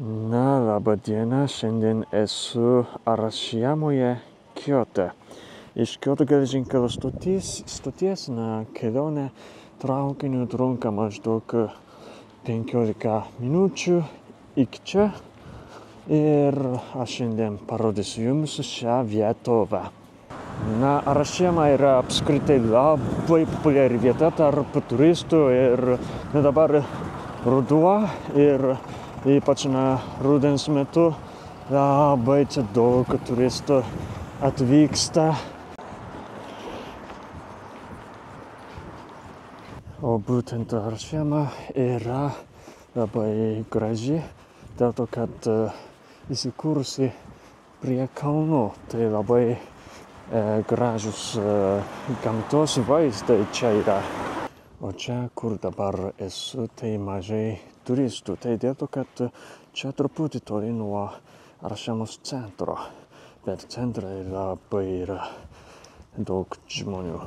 Laba diena, šiandien esu Arashijamoje, Kiote. Iš Kioto geležinkelio stoties kelionė traukiniu trunka maždaug 15 minučių iki čia. Ir aš šiandien parodysiu jums šią vietovę. Arashiyama yra apskritai labai populiari vieta tarp turistų ir dabar ruduo ir ypač rudens metu labai čia daug turistų atvyksta. O būtent Arashiyama yra labai graži, dėl to, kad įsikūrusi prie kalnų. Tai labai gražus gamtos vaizdai čia yra. O čia, kur dabar esu, tai mažai turistų. Tai dėl to, kad čia truputį toli nuo Arashiyamos centro. Bet centre labai yra daug žmonių.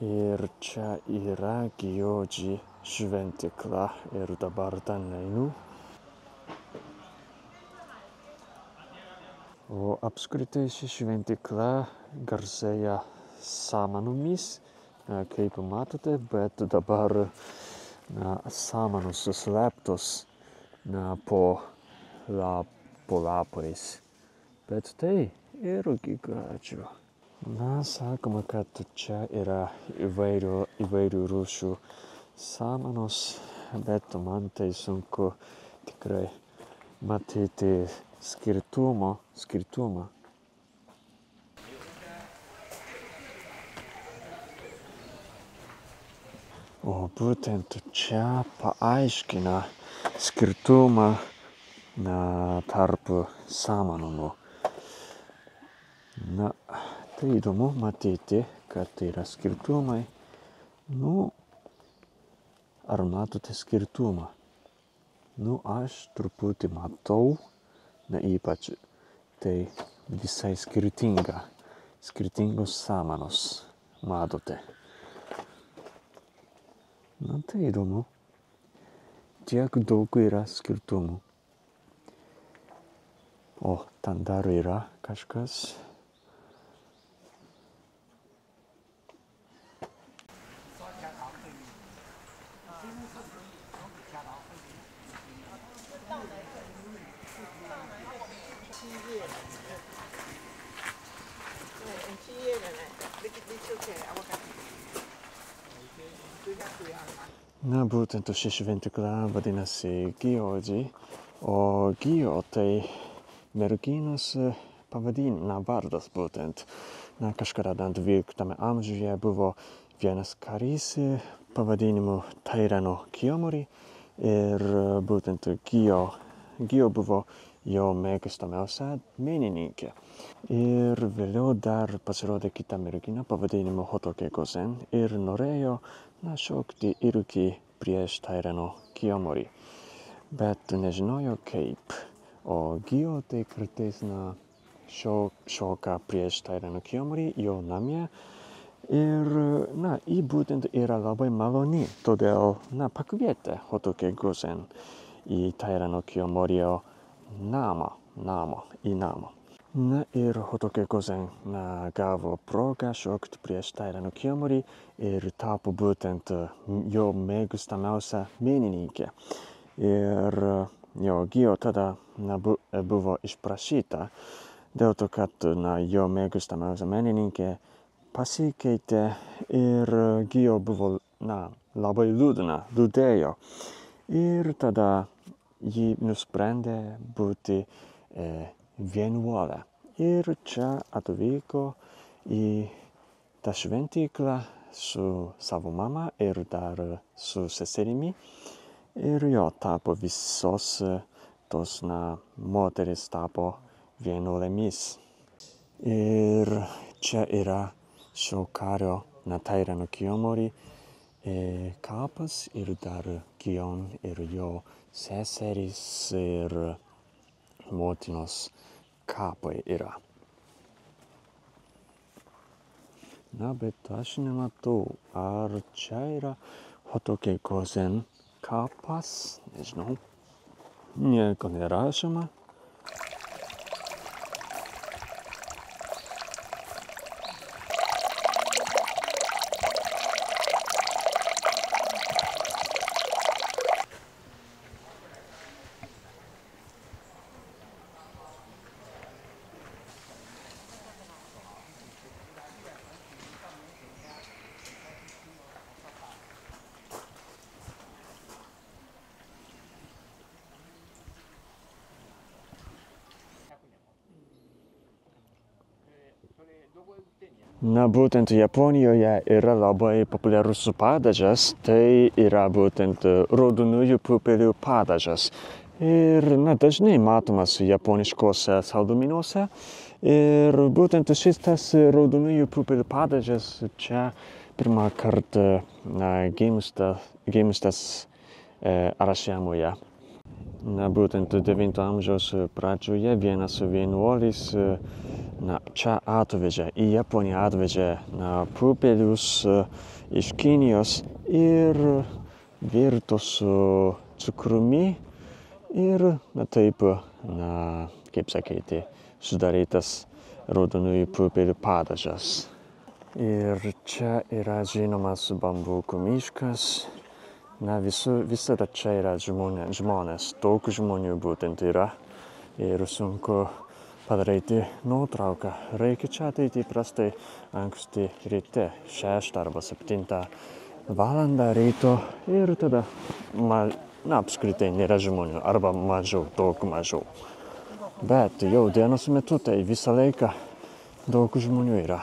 Ir čia yra Gioji šventykla ir dabar ten einu. O apskritai ši šventykla garsėja samanomis, kaip matote, bet dabar samanos suslėptos po lapais. Bet tai irgi gražu. Sakoma, kad čia yra įvairių rūšių samanos, bet man tai sunku tikrai matyti skirtumą. O būtent čia paaiškina skirtumą tarp samanų. Tai įdomu matyti, kad tai yra skirtumai. Ar matote skirtumą? Aš truputį matau, ypač tai visai skirtingos samanos, matote. Tai įdomu. Tiek daug yra skirtumų. O, ten dar yra kažkas. Būtent ši šventykla vadinasi Gioji, o Gio tai merginos vardas būtent. Kažkada 12 amžiuje buvo vienas karys pavadinimu Tairano Kiyomori ir būtent Gio buvo jo mėgstamiausia menininkė. Ir vėliau dar pasirodė kita mergina pavadinimu Hotoke Gozen ir norėjo šokti irgi prieš Tairano Kiyomori, bet nežinojo kaip. O Gio tai kartais šoka prieš Tairano Kiyomori jo namie ir ji būtent yra labai maloni, todėl pakvietė Hotoke Gozen į Tairano Kiyomorio namą. Ir Hotoke Gozen gavo progą šokti prieš Tairano Kiyomori ir tapo būtent jo mėgstamiausia menininkė. Ir Gio tada buvo išprašyta dėl to, kad jo mėgstamiausia menininkė pasikeitė ir Gio buvo labai liūdėjo. Ir tada ji nusprendė būti vienuolė. Ir čia atvyko į tą šventyklą su savo mama ir dar su seserimi. Ir tapo visos tos moteris tapo vienuolėmis. Ir čia yra šio kario Tairano Kiyomori kapas ir dar Gion ir jo seserys ir motinos kapai yra. Bet aš nematau, ar čia yra Hotoke Gozen kapas, nežinau. nieko nerašoma. Na, būtent Japonijoje yra labai populiarus padažas, tai yra būtent raudonųjų pupelių padažas. Ir, dažnai matomas japoniškose saldumynuose. Ir būtent šitas raudonųjų pupelių padažas čia pirmą kartą gimstas Arashiamoje. Būtent 9 amžiaus pradžioje vienas vienuolis čia atvežė, į Japoniją atvežė pupelius iš Kinijos ir virto su cukrumi ir taip, kaip sakyti, sudarytas raudonųjų pupelių padažas. Ir čia yra žinomas bambukų miškas. Visada čia yra žmonės, daug žmonių būtent yra ir sunku padaryti nuotrauką. Reikia čia ateiti prastai anksti ryte, 6 arba 7 valandą ryto ir tada apskritai nėra žmonių arba mažiau, daug mažiau. Bet jau dienos metu tai visą laiką daug žmonių yra.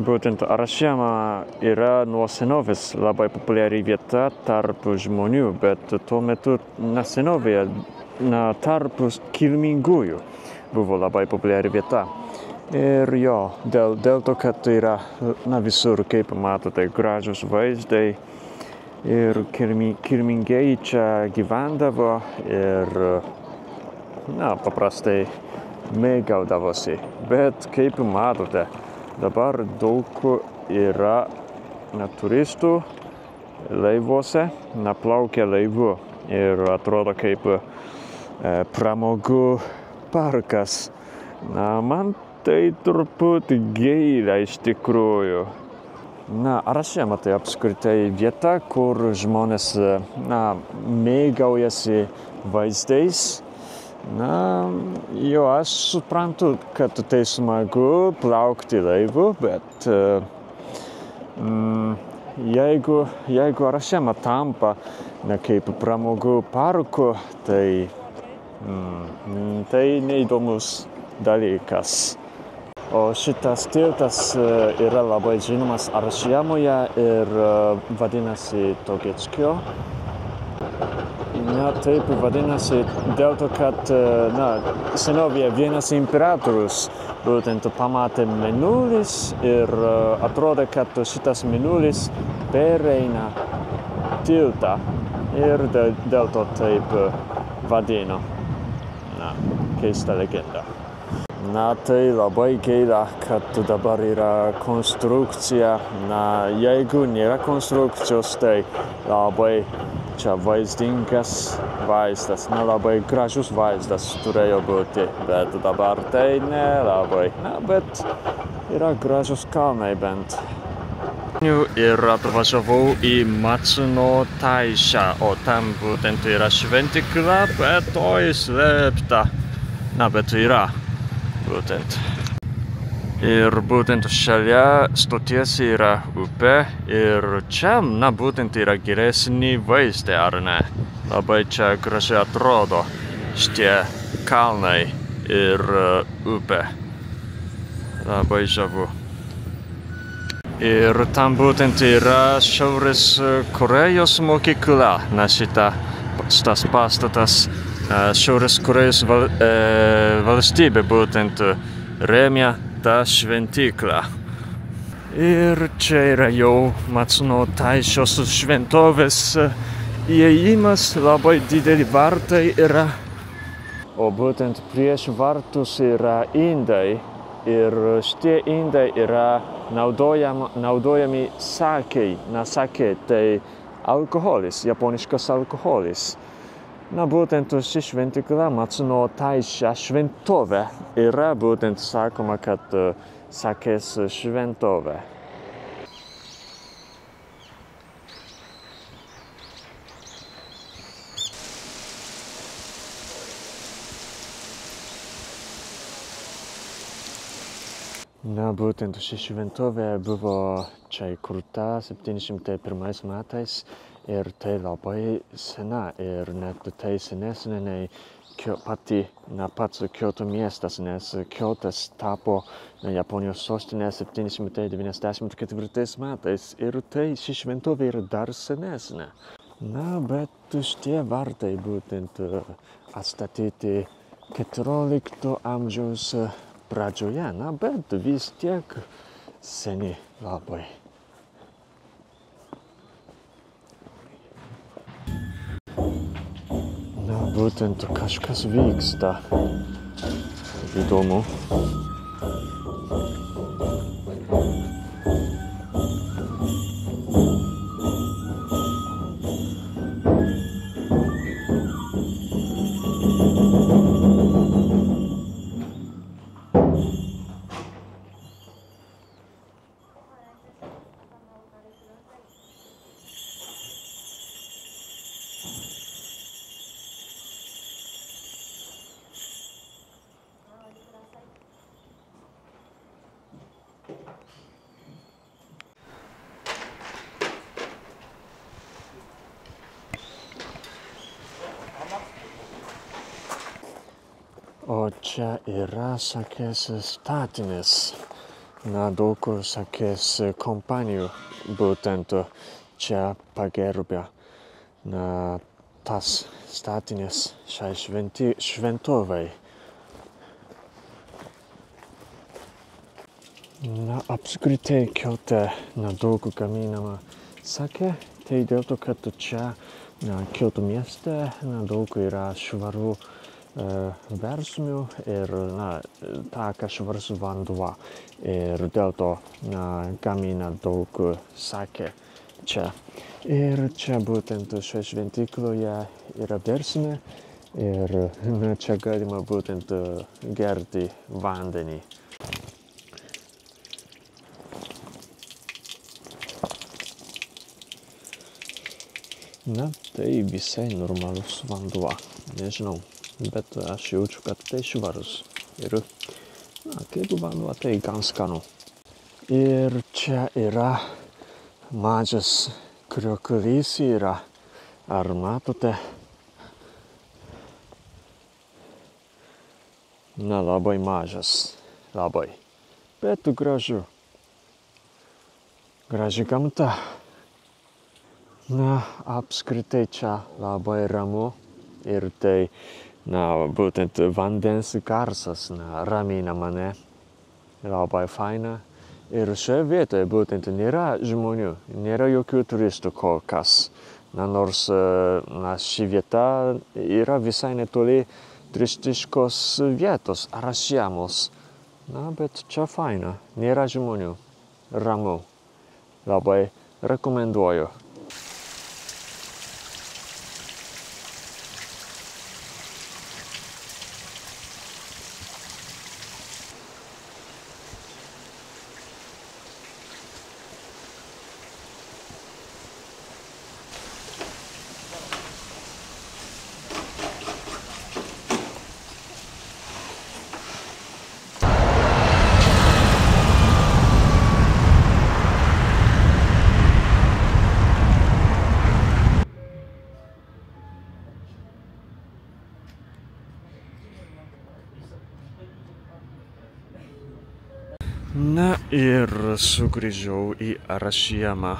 Būtent Arashiama yra nuo senovės labai populiari vieta tarp žmonių, bet tuo metu senovėje tarp kilmingųjų buvo labai populiari vieta. Ir jo, dėl to, kad yra visur, kaip matote, gražus vaizdai ir kilmingieji čia gyvendavo ir paprastai mėgaudavosi. Bet kaip matote, dabar daug yra turistų laivuose, plaukia laivu ir atrodo kaip pramogų parkas. Man tai truputį gaila iš tikrųjų. Arashiama tai apskritai vieta, kur žmonės mėgaujasi vaizdais. Aš suprantu, kad tai smagu plaukti laivu, bet jeigu Arashiama tampa kaip pramogų parku, tai neįdomus dalykas. O šitas tiltas yra labai žinomas Arashiamoje ir vadinasi Togečkio. Taip vadinasi dėl to, kad senovėje vienas imperatorius būtent pamatė mėnulis ir atrodo, kad šitas mėnulis pereina tiltą ir dėl to taip vadino. Keista legenda. Tai labai gaila, kad dabar yra konstrukcija. Jeigu nėra konstrukcijos, tai labai čia vaizdingas vaizdas, labai gražus vaizdas turėjo būti, bet dabar tai nelabai. Bet yra gražus kalnai bent. Ir atvažiavau į Matsuno Taisha, o tam būtent yra šventykla, bet to įslėpta. Bet yra būtent. Ir būtent šalia stoties yra upė ir čia, būtent yra geresni vaizdai, ar ne? Labai čia gražiai atrodo šitie kalnai ir upė. Labai žavu. Ir tam būtent yra Šiaurės Korėjos mokykla. Šitas pastatas Šiaurės Korėjos valstybė būtent remia kita šventykla. Ir čia yra jau Matsuno Taishos šventovės įėjimas, labai dideli vartai yra. O būtent prieš vartus yra indai ir šitie indai yra naudojami sakei. Sake tai alkoholis, japoniškas alkoholis. Būtent ši šventykla Matsuno Taisha šventovė yra būtent sakoma, kad sakės šventovė. Būtent ši šventovė buvo čia įkurta 701 metais ir tai labai sena ir net tai senesnė nei pats Kioto miestas, nes Kiotas tapo Japonijos sostinė 794 metais ir tai ši šventovė yra dar senesnė. Bet šitie vartai būtent atstatyti 14 amžiaus pradžioje, bet vis tiek seni labai. Būtent kažkas vyksta. Įdomu. O čia yra sakės statinis. Daug sakės kompanijų būtent čia pagerbia tas statinis šiai šventovei. Apskritai Kiote daug gaminama sake, tai dėl to, kad čia Kioto mieste daug yra švarų versmių ir taka švarus vanduo ir dėl to gamina daug sake čia. Ir čia būtent šioje šventykloje yra versmė ir čia galima būtent gerti vandenį. Tai visai normalus vanduo, nežinau. Bet aš jaučiu, kad tai švarus. Ir kaip vanduo, tai gan skanu. Ir čia yra mažas krioklys yra. Ar matote? Labai mažas. Labai. Bet gražu. Graži gamta. Apskritai čia labai ramu. Ir tai būtent vandens garsas ramina mane, labai faina. Ir šioje vietoje būtent nėra žmonių, nėra jokių turistų kol kas. Nors ši vieta yra visai netoli turistiškos vietos, Arashiyamos. Bet čia faina, nėra žmonių, ramu. Labai rekomenduoju. Ir sugrįžau į Arashiyamą.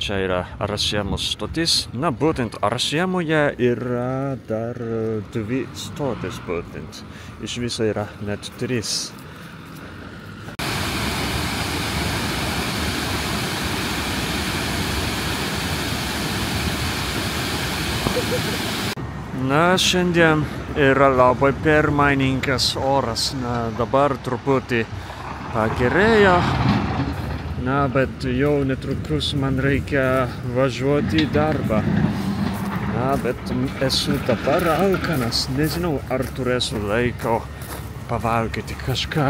Čia yra Arashiyamos stotis. Būtent Arashiyamoje yra dar 2 stotis būtent. Iš viso yra net 3. Na, šiandien yra labai permainingas oras. Na, dabar truputį pagerėjo. Na, bet jau netrukus man reikia važiuoti į darbą. Na, bet esu dabar alkanas. Nežinau, ar turėsiu laiko pavalgyti kažką.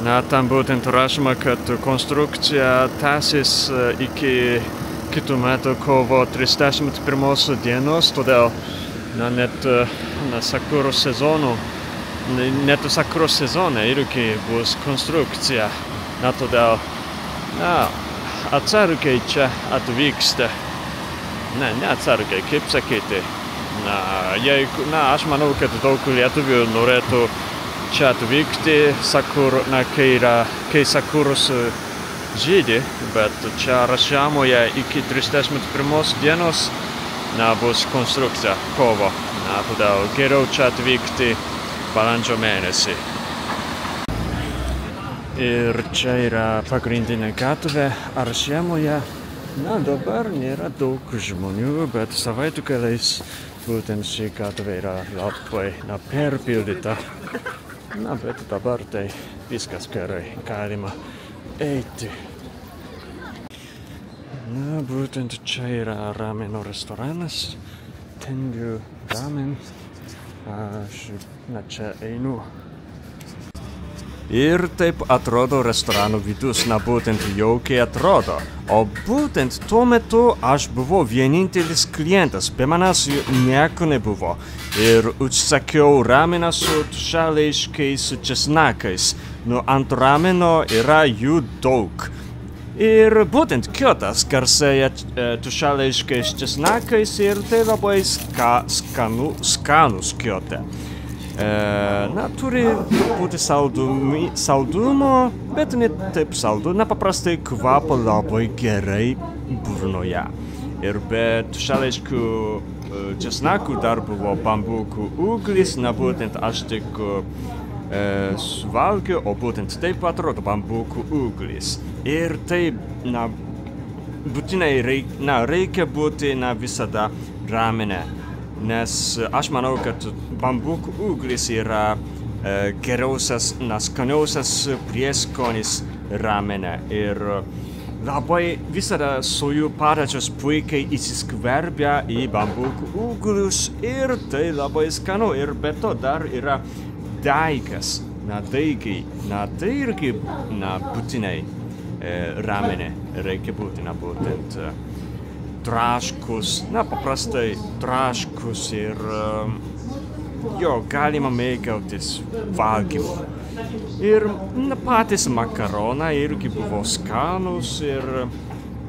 Na, tam būtent rašoma, kad konstrukcija tęsis iki kitų metų kovo 31 dienos, todėl net sakuros sezone irgi bus konstrukcija. Na, todėl atsargiai čia atvyksta. Ne atsargiai, kaip sakyti. Aš manau, kad daug lietuvių norėtų čia atvykti, kai sakuros žydi, bet čia rašamoje iki 31 dienos bus konstrukcija kovo. Todėl geriau čia atvykti balandžio mėnesį. Ir čia yra pagrindinė gatvė Aršėmoje. Dabar nėra daug žmonių, bet savaitgaliais būtent ši gatvė yra labai perpildyta. Bet dabar tai viskas gerai, galima eiti. Būtent čia yra rameno restoranas. Tengiu ramen. Aš čia einu. Ir taip atrodo restorano vidus, būtent jaukiai atrodo. O būtent tuo metu aš buvau vienintelis klientas, be manęs nieko nebuvo. Ir užsakiau rameną su tušališkais česnakais. Ant rameno yra jų daug. Ir būtent kiotas garsėja tušališkais česnakais ir tai labai skanus kiote. Turi būti saldumo, bet ne taip saldu. Paprastai kvapa labai gerai burnoje. Ir be tušališkų česnakų dar buvo bambukų uglis, būtent aš tik suvalgiau, o būtent taip atrodo bambukų uglis. Ir tai, būtinai reikia būti visada ramene. Nes aš manau, kad bambukų uglis yra geriausias, skaniausias prieskonis ramene. Ir labai visada sojų padažas puikiai įsiskverbia į bambukų uglis ir tai labai skanu. Ir be to dar yra daigas, daigai. Tai irgi būtinai ramene reikia būti, būtent traškus, paprastai traškus ir galima mėgautis valgymu. Ir patys makaronai irgi buvo skanus ir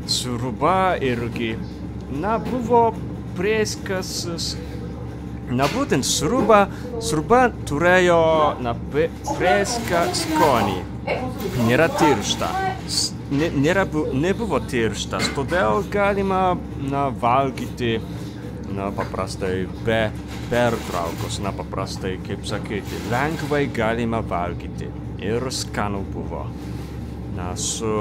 sriuba irgi buvo prieskas. Būtent sriuba turėjo prieską skonį. Nėra tiršta. Nebuvo tirštas, todėl galima valgyti paprastai be pertraukos, paprastai, kaip sakyti, lengvai galima valgyti ir skanu buvo. Su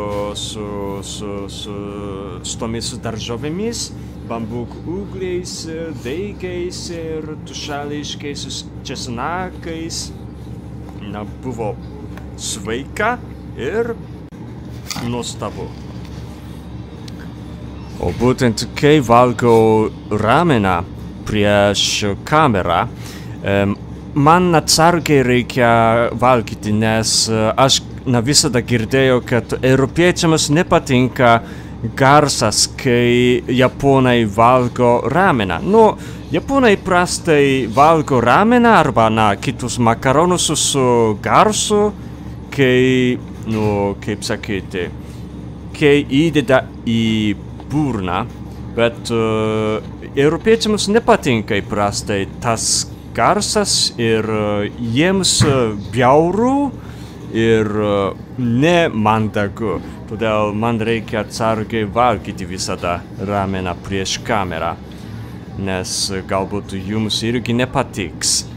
tomis daržovėmis, bambukų ūgliais, daigais ir tušališkais česnakais buvo sveika ir nuostabu. O būtent, kai valgau rameną prieš kamerą, man atsargiai reikia valgyti, nes aš visada girdėjau, kad europiečiams nepatinka garsas, kai japonai valgo rameną. Japonai prastai valgo rameną arba kitus makaronus su garsu, kai kaip sakyti, kai įdeda į burną, bet europiečiams nepatinka įprastai tas garsas ir jiems bjauru ir nemandagu. Todėl man reikia atsargiai valgyti visada rameną prieš kamerą, nes galbūt jums irgi nepatiks.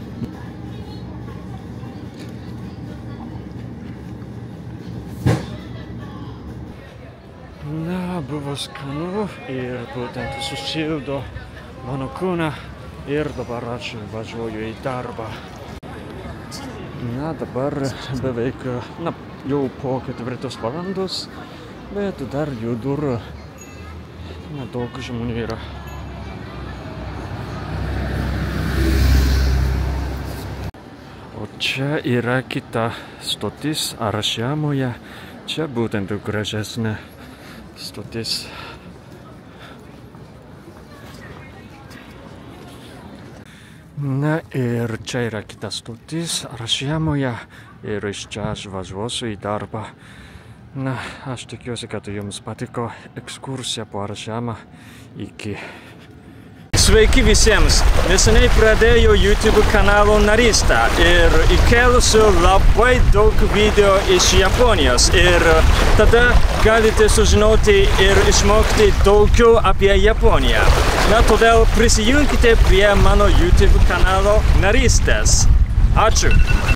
Buvo skanu ir būtent sušildo mano kūną Ir dabar aš važiuoju į darbą. Na, dabar beveik, jau po 4 valandos, bet dar judur nedaug žmonių yra. O čia yra kita stotis Arašiamoje. Čia būtent gražesnė stotis. Na ir čia yra kita stotis Arašiamoje ir iš čia aš važiuosiu į darbą. Na, aš tikiuosi, kad jums patiko ekskursija po Arašiamą. Iki. Sveiki visiems! Neseniai pradėjau YouTube kanalo narystę ir įkėlusiu labai daug video iš Japonijos ir tada galite sužinoti ir išmokti daugiau apie Japoniją. Na, todėl prisijunkite prie mano YouTube kanalo narystės. Ačiū!